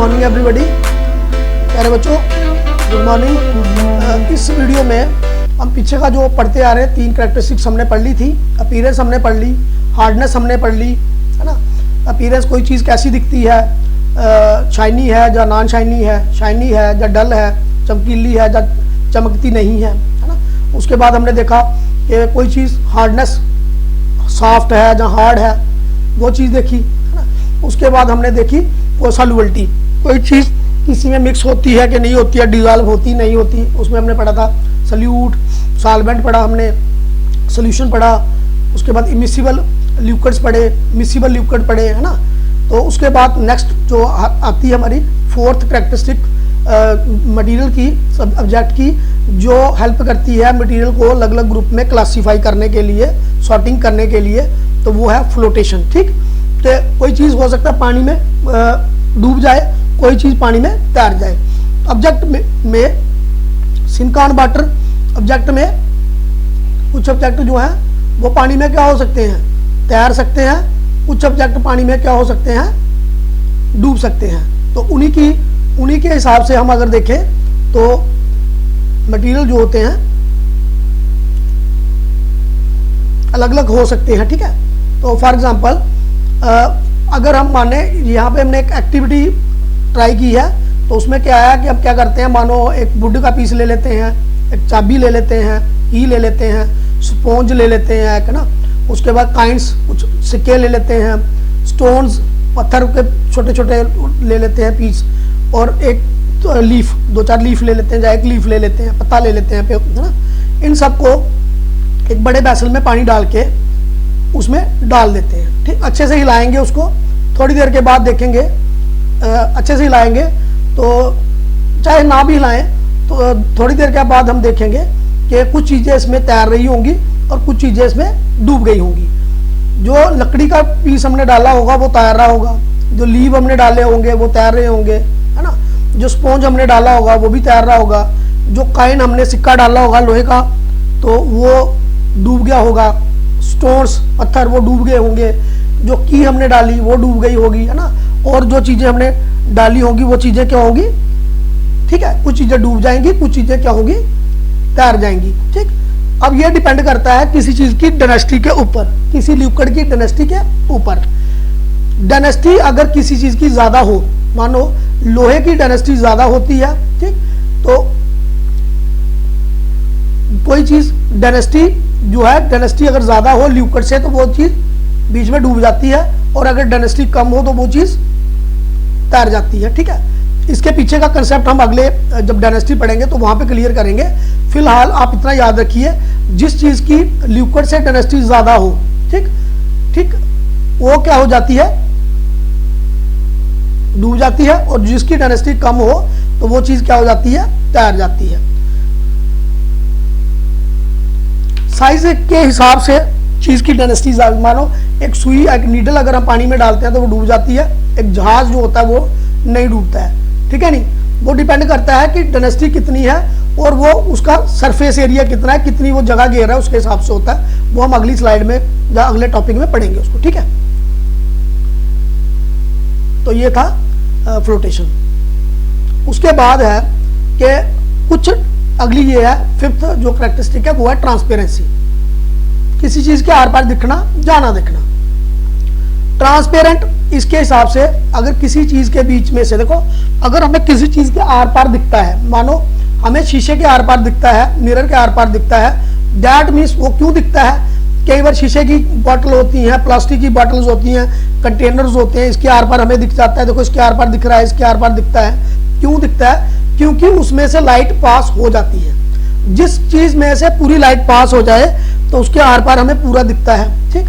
Morning everybody, प्यारे बच्चों, good morning. इस वीडियो में हम पीछे का जो पढ़ते आ रहे हैं, 3 कैरेक्टरिस्टिक्स हमने पढ़ ली थी। अपीयरेंस हमने पढ़ ली, हार्डनेस हमने पढ़ ली, है ना। अपीयरेंस कोई चीज़ कैसी दिखती है, शाइनी है या नॉन शाइनी है, शाइनी है या डल है, चमकीली है या चमकती नहीं है ना। उसके बाद हमने देखा कि कोई चीज़ हार्डनेस सॉफ्ट है या हार्ड है, वो चीज़ देखी, है ना। उसके बाद हमने देखी वो सॉल्युबिलिटी, कोई चीज़ किसी में मिक्स होती है कि नहीं होती है, डिजॉल्व होती नहीं होती, उसमें हमने पढ़ा था सल्यूट, सॉल्वेंट पढ़ा हमने, सोल्यूशन पढ़ा। उसके बाद इमिसिबल लिक्विड्स पढ़े, मिसिबल लिक्विड पढ़े, है ना। तो उसके बाद नेक्स्ट जो आती है हमारी 4th कैरेक्टरिस्टिक मटेरियल की, सब ऑब्जेक्ट की, जो हेल्प करती है मटेरियल को अलग अलग ग्रुप में क्लासीफाई करने के लिए, सॉर्टिंग करने के लिए, तो वो है फ्लोटेशन। ठीक, तो कोई चीज़ हो सकता है पानी में डूब जाए, कोई चीज़ पानी में तैर जाए। ऑब्जेक्ट में सिंक ऑन वाटर ऑब्जेक्ट में कुछ ऑब्जेक्ट जो है वो पानी में क्या हो सकते हैं, तैर सकते हैं, कुछ ऑब्जेक्ट पानी में क्या हो सकते हैं, डूब सकते हैं। तो उन्हीं के हिसाब से हम अगर देखें तो मटेरियल जो होते हैं अलग अलग हो सकते हैं। ठीक है, तो फॉर एग्जांपल अगर हम माने यहाँ पे हमने एक एक्टिविटी ट्राई की है, तो उसमें क्या आया कि हम क्या करते हैं, मानो एक वुड का पीस ले लेते हैं, एक चाबी ले लेते हैं, की ले लेते हैं, स्पॉन्ज ले लेते हैं, है ना। उसके बाद काइंड्स, कुछ सिक्के ले लेते हैं, स्टोन्स, पत्थर के छोटे छोटे ले लेते हैं पीस, और एक लीफ, 2-4 लीफ ले लेते हैं, या एक लीफ ले लेते हैं, पत्ता ले लेते हैं, है ना। इन सबको एक बड़े बैसल में पानी डाल के उसमें डाल देते हैं। ठीक, अच्छे से हिलाएंगे उसको, थोड़ी देर के बाद देखेंगे, अच्छे से हिलाएंगे, तो चाहे ना भी हिलाएं तो थोड़ी देर के बाद हम देखेंगे कि कुछ चीज़ें इसमें तैर रही होंगी और कुछ चीज़ें इसमें डूब गई होंगी। जो लकड़ी का पीस हमने डाला होगा वो तैर रहा होगा, जो लीव हमने डाले होंगे वो तैर रहे होंगे, है ना। जो स्पॉन्ज हमने डाला होगा वो भी तैर रहा होगा, जो काइन हमने सिक्का डाला होगा लोहे का तो वो डूब गया होगा, स्टोन्स, पत्थर वो डूब गए होंगे, जो की हमने डाली वो डूब गई होगी, है ना। और जो चीज़ें हमने डाली होंगी वो चीज़ें क्या होंगी, ठीक है, कुछ चीज़ें डूब जाएंगी, कुछ चीज़ें क्या होंगी, तैर जाएंगी। ठीक, अब ये डिपेंड करता है किसी चीज़ की डेंसिटी के ऊपर, किसी लिक्विड की डेंसिटी के ऊपर। डेंसिटी अगर किसी चीज़ की ज़्यादा हो, मानो लोहे की डेंसिटी ज़्यादा होती है, ठीक, तो कोई चीज़ डेंसिटी जो है, डेंसिटी अगर ज़्यादा हो लिक्विड से तो वो चीज़ बीच में डूब जाती है, और अगर डेंसिटी कम हो तो वो चीज़ तैर जाती है। ठीक है, इसके पीछे का कंसेप्ट हम अगले जब डेंसिटी पढ़ेंगे तो वहाँ पे क्लियर करेंगे। फिलहाल आप इतना याद रखिए, जिस चीज़ की लिक्विड से डेंसिटी ज़्यादा हो, ठीक ठीक, वो क्या हो जाती है, डूब जाती है, और जिसकी डेंसिटी कम हो तो वो चीज़ क्या हो जाती है, तैर जाती है। साइज के हिसाब से चीज़ की डेंसिटी, मानो एक सुई, एक नीडल अगर हम पानी में डालते हैं तो वो डूब जाती है, एक जहाज जो होता है वो नहीं डूबता है। ठीक है, नहीं, वो डिपेंड करता है कि डेंसिटी कितनी है और वो उसका सरफेस एरिया कितना है, कितनी वो जगह घेर है, उसके हिसाब से होता है। वो हम अगली स्लाइड में या अगले टॉपिक में पढ़ेंगे उसको। ठीक है, तो ये था फ्लोटेशन। उसके बाद है कि कुछ अगली ये है 5th जो कैरेक्टरिस्टिक है वो है ट्रांसपेरेंसी, किसी चीज के आर पार दिखना, जाना दिखना। ट्रांसपेरेंट इसके हिसाब से अगर किसी चीज के बीच में से, देखो अगर हमें किसी चीज के आर पार दिखता है, मानो हमें शीशे के आर पार दिखता है, मिरर के आर पार दिखता है, दैट मीन्स वो क्यों दिखता है, कई बार शीशे की बॉटल होती हैं, प्लास्टिक की बॉटल्स होती हैं, कंटेनर्स होते हैं, इसके आर पार हमें दिख जाता है, देखो इसके आर पार दिख रहा है, इसके आर पार दिखता है। क्यों दिखता है, क्योंकि उसमें से लाइट पास हो जाती है। जिस चीज में से पूरी लाइट पास हो जाए तो उसके आर पार हमें पूरा दिखता है। ठीक,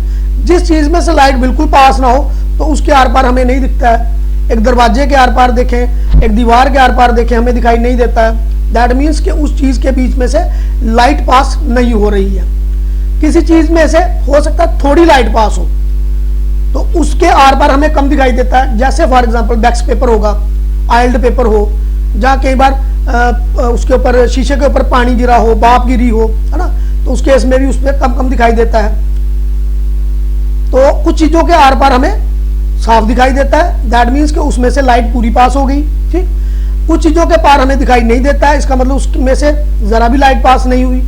जिस चीज में से लाइट बिल्कुल पास ना हो तो उसके आर पार हमें नहीं दिखता है। एक दरवाजे के आर पार देखें, एक दीवार के आर पार देखें, हमें दिखाई नहीं देता है। दैट मीन्स कि उस चीज के बीच में से लाइट पास नहीं हो रही है। किसी चीज में से हो सकता है थोड़ी लाइट पास हो तो उसके आर पार हमें कम दिखाई देता है। जैसे फॉर एग्जांपल बैक्स पेपर होगा, आइल्ड पेपर हो, जहाँ कई बार उसके ऊपर, शीशे के ऊपर पानी गिरा हो, भाप गिरी हो, है ना, तो उस केस में भी उसमें कम कम दिखाई देता है। तो कुछ चीजों के आर पार हमें साफ दिखाई देता है, दैट मीन्स कि उसमें से लाइट पूरी पास हो गई। ठीक, कुछ चीजों के पार हमें दिखाई नहीं देता है, इसका मतलब उसमें से जरा भी लाइट पास नहीं हुई।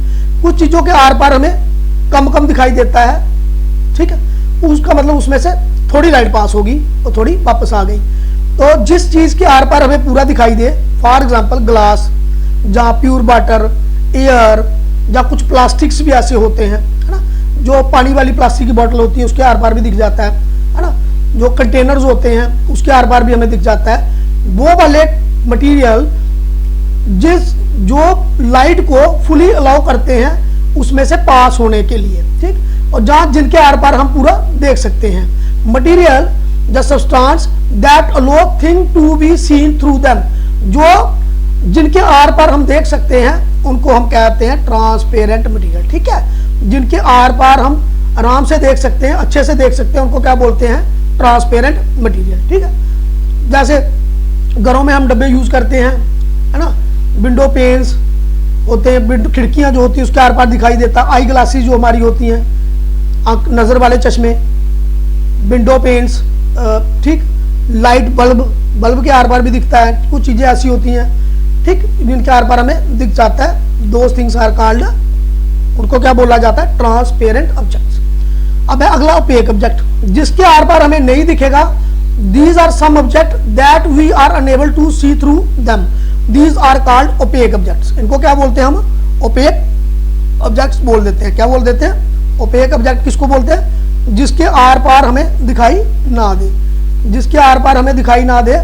कुछ चीजों के आर पार हमें कम कम दिखाई देता है, ठीक है, उसका मतलब उसमें से थोड़ी लाइट पास होगी और थोड़ी वापस आ गई। तो जिस चीज के आर पार हमें पूरा दिखाई दे, फॉर एग्जाम्पल ग्लास, जहाँ प्योर वाटर, एयर, या कुछ प्लास्टिक्स भी ऐसे होते हैं, है ना, जो पानी वाली प्लास्टिक की बोतल होती है उसके आर पार भी दिख जाता है ना, जो कंटेनर्स होते हैं उसके आर पार भी हमें दिख जाता है। वो वाले मटेरियल जो लाइट को फुली अलाउ करते हैं उसमें से पास होने के लिए, ठीक, और जहां जिनके आर पार हम पूरा देख सकते हैं। Material the substance that allow thing to be seen through them, जो जिनके आर पार हम देख सकते हैं उनको हम कहते हैं ट्रांसपेरेंट मटेरियल। ठीक है, जिनके आर पार हम आराम से देख सकते हैं, अच्छे से देख सकते हैं, उनको क्या बोलते हैं, ट्रांसपेरेंट मटेरियल। ठीक है, जैसे घरों में हम डब्बे यूज करते हैं, है ना, विंडो पेन्स होते हैं, खिड़कियां जो होती है उसके आर पार दिखाई देता, आई ग्लासेस जो हमारी होती हैं, नजर वाले चश्मे, विंडो पेन्स, ठीक, लाइट बल्ब के आर पार भी दिखता है, कुछ चीजें ऐसी होती हैं, ठीक, जिनके आर पार हमें दिख जाता है। दोज थिंग्स आर कॉल्ड, उनको क्या बोला जाता है, ट्रांसपेरेंट ऑब्जेक्ट्स। अब है अगला ओपेक ऑब्जेक्ट, जिसके आर पार हमें नहीं दिखेगा। These are some object that we are unable to see through them, these are called opaque objects. इनको क्या बोलते हैं हम, ओपेक ऑब्जेक्ट्स बोल देते हैं। क्या बोल देते हैं, ओपेक ऑब्जेक्ट किसको बोलते हैं, जिसके आर पार हमें दिखाई ना दे, जिसके आर पार हमें दिखाई ना दे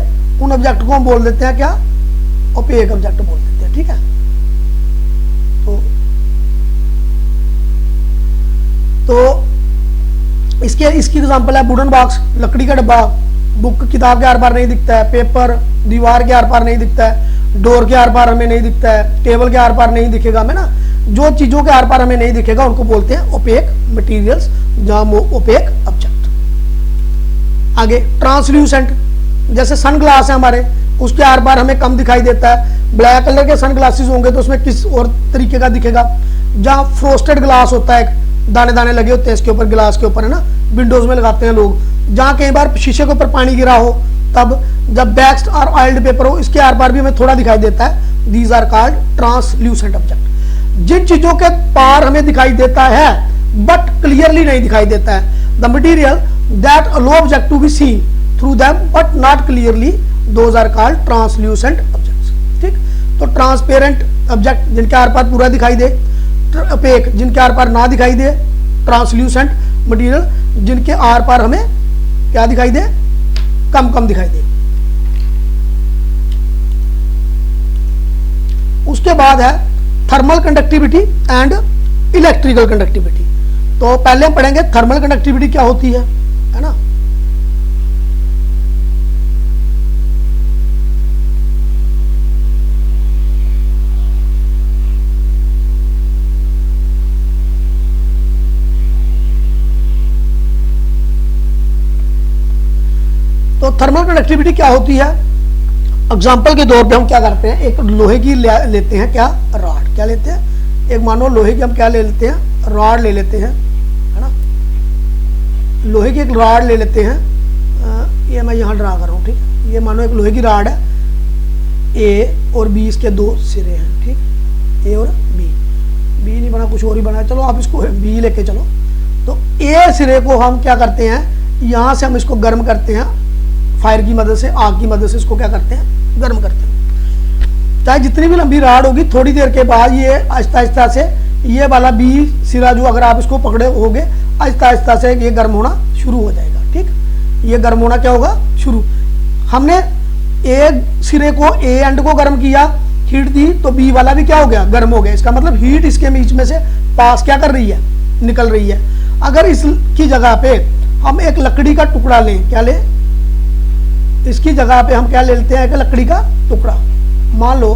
उन ऑब्जेक्ट को हम बोल देते हैं क्या, ओपेक ऑब्जेक्ट बोल देते हैं। ठीक है, तो इसकी एग्जांपल है वुडन बॉक्स, लकड़ी का डब्बा, बुक किताब के आर पार नहीं दिखता है, पेपर दीवार के आर पार नहीं दिखता है, डोर के आर पार हमें नहीं दिखता है, टेबल के आर पार नहीं दिखेगा हमें ना, जो चीजों के आर पार हमें नहीं दिखेगा उनको बोलते हैं ओपेक मटेरियल्स, जहां ओपेक ऑब्जेक्ट। आगे ट्रांसल्यूसेंट, जैसे सन ग्लास है हमारे, उसके आर पार हमें कम दिखाई देता है। ब्लैक कलर के सन ग्लासेस होंगे तो उसमें किस और तरीके का दिखेगा। जहाँ फ्रोस्टेड ग्लास होता है, दाने दाने लगे होते हैं इसके ऊपर, गिलास के ऊपर, है ना, विंडोज में लगाते हैं लोग, जहाँ कई बार शीशे के ऊपर पानी गिरा हो, तब जब बैक्स्ड और ऑयल्ड पेपर हो, इसके आर पार भी हमें थोड़ा दिखाई देता है। These are called translucent object. जिन चीजों के पार हमें दिखाई देता है बट क्लियरली नहीं दिखाई देता है, the material that allow object to be seen through them but not clearly, those are called translucent objects. ठीक, तो ट्रांसपेरेंट ऑब्जेक्ट जिनके आर पार पूरा दिखाई दे, ओपेक जिनके आर पार ना दिखाई दे, ट्रांसल्यूसेंट मटेरियल जिनके आर पार हमें क्या दिखाई दे, कम कम दिखाई दे। उसके बाद है thermal conductivity and electrical conductivity. तो पहले हम पढ़ेंगे थर्मल कंडक्टिविटी क्या होती है ना। तो थर्मल कंडक्टिविटी क्या होती है, एग्जाम्पल के तौर पे हम क्या करते हैं, एक लोहे की लेते हैं, क्या रॉड, क्या लेते हैं, एक मानो लोहे की हम क्या ले लेते हैं, रॉड ले लेते हैं, है ना, लोहे की एक रॉड ले लेते हैं। ये मैं यहाँ ड्रा कर रहा हूँ, ठीक, ये मानो एक लोहे की रॉड है, ए और बी इसके दो सिरे हैं, ठीक, ए और बी नहीं बना, कुछ और ही बना, चलो आप इसको बी लेके चलो। तो ए सिरे को हम क्या करते हैं, यहाँ से हम इसको गर्म करते हैं, फायर की मदद से, आग की मदद से इसको क्या करते हैं, गर्म करते हैं। चाहे जितनी भी लंबी राड होगी, थोड़ी देर के बाद ये आहिस्ता आहिस्ता से ये वाला बी सिरा जो अगर आप इसको पकड़े होगे, आहिस्ता आहिस्ता से ये गर्म होना शुरू हो जाएगा। ठीक, ये गर्म होना क्या होगा, शुरू। हमने ए सिरे को, ए एंड को गर्म किया, हीट दी, तो बी वाला भी क्या हो गया, गर्म हो गया। इसका मतलब हीट इसके बीच में से पास क्या कर रही है, निकल रही है। अगर इसकी जगह पे हम एक लकड़ी का टुकड़ा लें, क्या लें, इसकी जगह पे हम क्या ले लेते हैं, एक लकड़ी का टुकड़ा। मान लो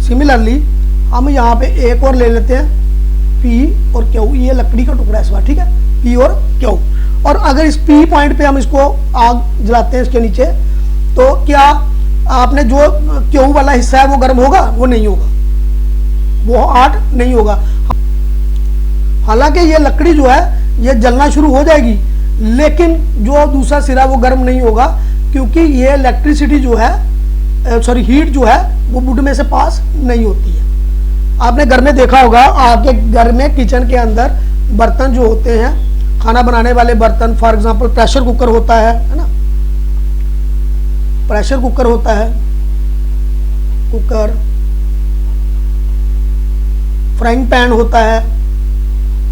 सिमिलरली हम यहाँ पे एक और ले लेते हैं, पी और क्यू, ये लकड़ी का टुकड़ा है इस बार, ठीक है, पी और क्यू। और अगर इस पी पॉइंट पे हम इसको आग जलाते हैं इसके नीचे, तो क्या आपने जो क्यू वाला हिस्सा है वो गर्म होगा, वो नहीं होगा, वो हॉट नहीं होगा। हालांकि ये लकड़ी जो है ये जलना शुरू हो जाएगी, लेकिन जो दूसरा सिरा वो गर्म नहीं होगा, क्योंकि ये इलेक्ट्रिसिटी जो है, सॉरी हीट जो है वो वुड में से पास नहीं होती है। आपने घर में देखा होगा, आपके घर में किचन के अंदर बर्तन जो होते हैं, खाना बनाने वाले बर्तन, फॉर एग्जांपल प्रेशर कुकर होता है ना, प्रेशर कुकर होता है, कुकर, फ्राइंग पैन होता है,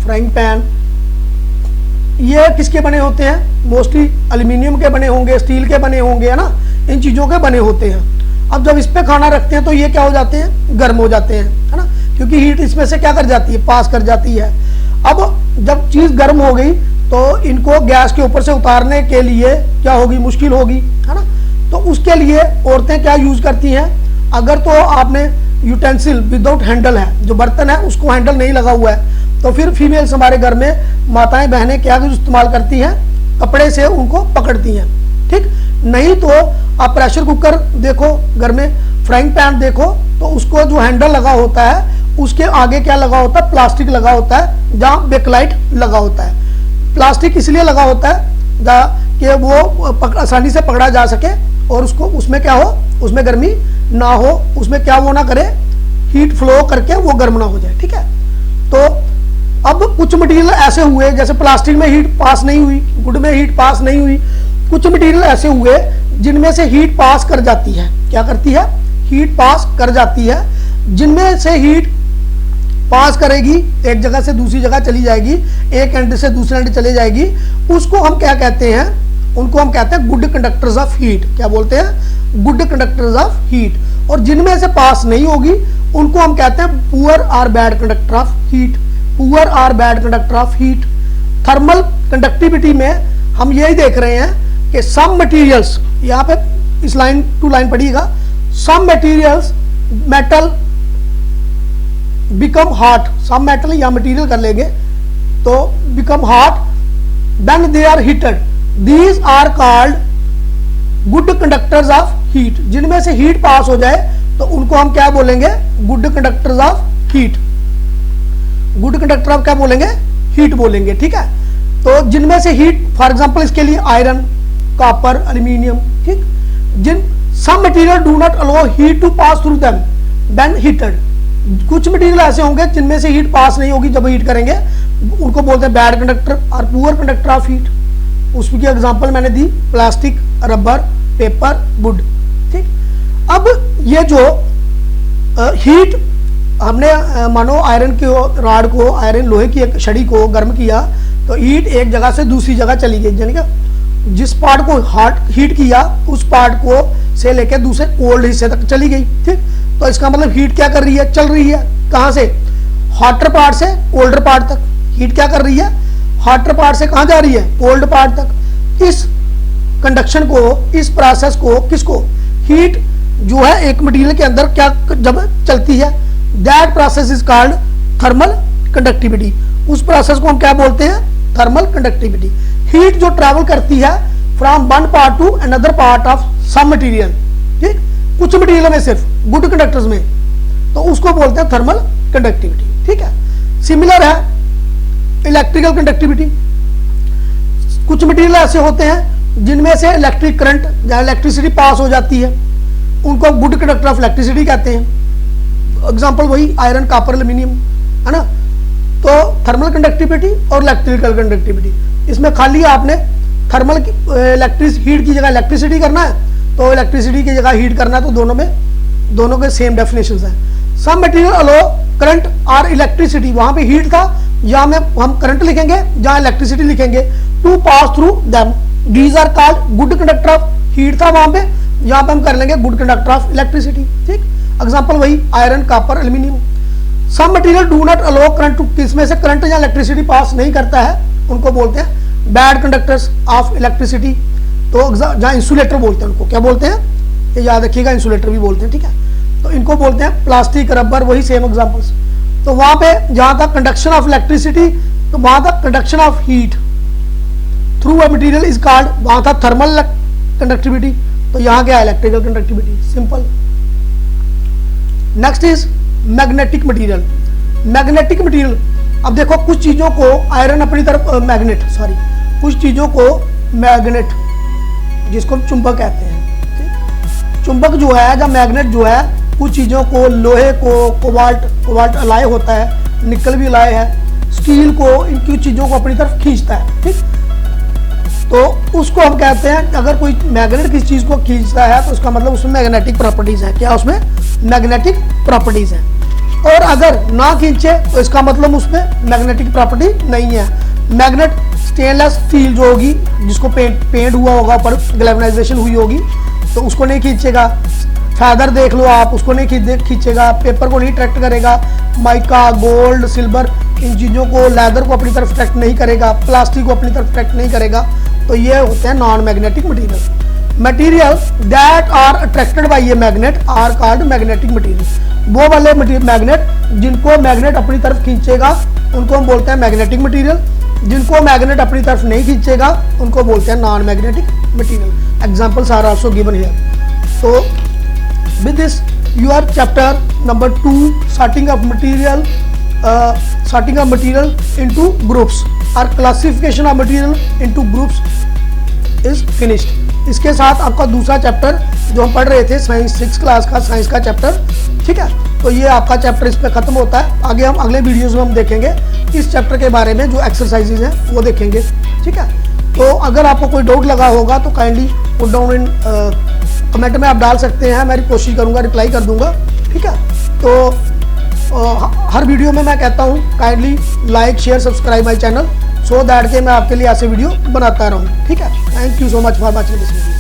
फ्राइंग पैन, ये किसके बने होते हैं? मोस्टली एल्यूमिनियम के बने होंगे, स्टील के बने होंगे, है ना, इन चीजों के बने होते हैं। अब जब इस पे खाना रखते हैं तो ये क्या हो जाते हैं? गर्म हो जाते हैं, है ना, क्योंकि हीट इसमें से क्या कर जाती है? पास कर जाती है। अब जब चीज गर्म हो गई तो इनको गैस के ऊपर से उतारने के लिए क्या होगी? मुश्किल होगी, है ना। तो उसके लिए औरतें क्या यूज करती हैं? अगर तो आपने यूटेंसिल विदाउट हैंडल है, जो बर्तन है उसको हैंडल नहीं लगा हुआ है, तो फिर फीमेल्स हमारे घर में माताएं बहनें क्या इस्तेमाल करती हैं? कपड़े से उनको पकड़ती हैं, ठीक। नहीं तो आप प्रेशर कुकर देखो, घर में फ्राइंग पैन देखो, तो उसको जो हैंडल लगा होता है उसके आगे क्या लगा होता है? प्लास्टिक लगा होता है, जहाँ बेकलाइट लगा होता है। प्लास्टिक इसलिए लगा होता है कि वो आसानी से पकड़ा जा सके और उसको उसमें क्या हो? उसमें गर्मी ना हो, उसमें क्या वो ना करे? हीट फ्लो करके वो गर्म ना हो जाए, ठीक है। तो अब कुछ मटेरियल ऐसे हुए, जैसे प्लास्टिक में हीट पास नहीं हुई, वुड में हीट पास नहीं हुई, कुछ मटेरियल ऐसे हुए जिनमें से हीट पास कर जाती है। क्या करती है? हीट पास कर जाती है। जिनमें से हीट पास करेगी, एक जगह से दूसरी जगह चली जाएगी, एक एंड से दूसरे एंड चले जाएगी, उसको हम क्या कहते हैं? उनको हम कहते हैं गुड कंडक्टर्स ऑफ हीट। क्या बोलते हैं? Good conductors of heat. और जिनमें से पास नहीं होगी उनको हम कहते हैं पुअर और bad conductor of heat. Poor और bad conductor of heat. Thermal conductivity में हम यही देख रहे हैं कि सम मटेरियल्स, यहाँ पे इस लाइन टू लाइन पढ़िएगा, some materials metal become hot, some metal या मटेरियल कर लेंगे तो become hot when they are heated, these are called good conductors of heat. जिनमें से हीट पास हो जाए तो उनको हम क्या बोलेंगे? Good conductors of heat. Good conductor of क्या बोलेंगे? हीट बोलेंगे, ठीक है। तो जिनमें से हीट, फॉर एग्जांपल इसके लिए आयरन, कॉपर, एल्यूमिनियम, ठीक। जिन some material do not allow heat to pass through them when heated. कुछ मटेरियल ऐसे होंगे जिनमें से हीट पास नहीं होगी जब हीट करेंगे, उनको बोलते हैं बैड कंडक्टर और पुअर कंडक्टर ऑफ हीट। उसकी एग्जांपल मैंने दी, प्लास्टिक, रबर, पेपर, वुड, ठीक। अब ये जो हीट हमने मानो आयरन के रॉड को, आयरन लोहे की एक छड़ी को गर्म किया तो हीट एक जगह से दूसरी जगह चली गई, यानी कि जिस पार्ट को हॉट हीट किया उस पार्ट को से लेकर दूसरे कोल्ड हिस्से तक चली गई, ठीक। तो इसका मतलब हीट क्या कर रही है? चल रही है। कहां से? हॉटर पार्ट से कोल्डर पार्ट तक। हीट क्या कर रही है? हॉटर पार्ट से कहां जा रही है? कोल्ड पार्ट तक। इस कंडक्शन को, इस प्रोसेस को, किसको? हीट जो है एक मटेरियल के अंदर क्या जब चलती है, that process is called thermal conductivity. उस प्रोसेस को हम क्या बोलते हैं? Thermal conductivity. हीट जो ट्रैवल करती है from one part to another part of some material, ठीक। कुछ मटेरियल में सिर्फ गुड कंडक्टर्स में, तो उसको बोलते हैं थर्मल कंडक्टिविटी, ठीक है। सिमिलर है इलेक्ट्रिकल कंडक्टिविटी। कुछ मटेरियल ऐसे होते हैं जिनमें से इलेक्ट्रिक करंट या इलेक्ट्रिसिटी पास हो जाती है, उनको गुड कंडक्टर ऑफ इलेक्ट्रिसिटी कहते हैं। एग्जांपल वही आयरन, कॉपर, एल्यूमिनियम, है ना। तो थर्मल कंडक्टिविटी और इलेक्ट्रिकल कंडक्टिविटी, इसमें खाली आपने थर्मल इलेक्ट्रिक हीट की जगह इलेक्ट्रिसिटी करना है तो इलेक्ट्रिसिटी की जगह हीट करना है, तो दोनों के सेम डेफिनेशंस हैं। सम मटेरियल अलो करंट और इलेक्ट्रिसिटी, वहां पे हीट था, यहाँ में हम करंट लिखेंगे, जहां इलेक्ट्रिसिटी लिखेंगे, to pass through them, these are called good conductor of heat था वहां पे, यहाँ पे हम कर लेंगे गुड कंडक्टर ऑफ इलेक्ट्रिसिटी, ठीक। एग्जांपल वही iron, copper, aluminium. Some material do not allow current, किसमें से करंट या इलेक्ट्रिसिटी पास नहीं करता है उनको बोलते हैं बैड कंडक्टर्स ऑफ इलेक्ट्रिसिटी। तो जहां इंसुलेटर बोलते हैं उनको क्या बोलते हैं? ये याद रखिएगा, इंसुलेटर भी बोलते हैं, ठीक है। तो इनको बोलते हैं प्लास्टिक, रबर, वही सेम एग्जांपल्स। तो वहां पे जहां तक कंडक्शन ऑफ इलेक्ट्रिसिटी, तो वहां तक conduction of heat through a material is called, वहां था थर्मल कंडक्टिविटी, तो यहां क्या? Electrical conductivity, simple. Next is magnetic material. Magnetic material, अब देखो कुछ चीजों को आयरन अपनी तरफ, मैग्नेट सॉरी, कुछ चीज़ों को मैग्नेट, जिसको हम चुंबक कहते हैं, चुंबक जो है या मैग्नेट जो है कुछ चीज़ों को, लोहे को, कोबाल्ट अलाय होता है, निकल भी अलाय है, स्टील को, इन कुछ चीज़ों को अपनी तरफ खींचता है। ठीक, तो उसको हम कहते हैं, अगर कोई मैग्नेट किसी चीज़ को खींचता है तो उसका मतलब उसमें मैग्नेटिक प्रॉपर्टीज़ है। क्या उसमें मैग्नेटिक प्रॉपर्टीज़ है। और अगर ना खींचे तो इसका मतलब उसमें मैग्नेटिक प्रॉपर्टी नहीं है। मैग्नेट स्टेनलेस स्टील जो होगी, जिसको पेंट हुआ होगा, ऊपर गैल्वेनाइजेशन हुई होगी, तो उसको नहीं खींचेगा। फैदर देख लो आप, उसको नहीं खींचेगा। पेपर को नहीं अट्रैक्ट करेगा। माइका, गोल्ड, सिल्वर, इन चीज़ों को, लेदर को अपनी तरफ अट्रैक्ट नहीं करेगा। प्लास्टिक को अपनी तरफ अट्रैक्ट नहीं करेगा। तो ये होते हैं non magnetic material. Material that are attracted by a magnet are called magnetic material. वो वाले मैग्नेट जिनको मैग्नेट अपनी तरफ खींचेगा उनको हम बोलते हैं मैग्नेटिक मटीरियल। जिनको मैग्नेट अपनी तरफ नहीं खींचेगा उनको बोलते हैं non magnetic material. Examples are also given here. तो with this your chapter number 2 sorting of material into groups or classification of material into groups is finished। इसके साथ आपका दूसरा चैप्टर जो हम पढ़ रहे थे साइंस 6 क्लास का, साइंस का चैप्टर, ठीक है, तो ये आपका चैप्टर इस पे खत्म होता है। आगे हम अगले वीडियोस में हम देखेंगे इस चैप्टर के बारे में, जो एक्सरसाइजेज हैं वो देखेंगे। ठीक है, तो अगर आपको कोई डाउट लगा होगा तो kindly put down in comment में आप डाल सकते हैं। मैं कोशिश करूंगा रिप्लाई कर दूंगा। ठीक है, तो हर वीडियो में मैं कहता हूं kindly like, share, subscribe my channel, so that के मैं आपके लिए ऐसे वीडियो बनाता रहूं। ठीक है, thank you so much for watching this video.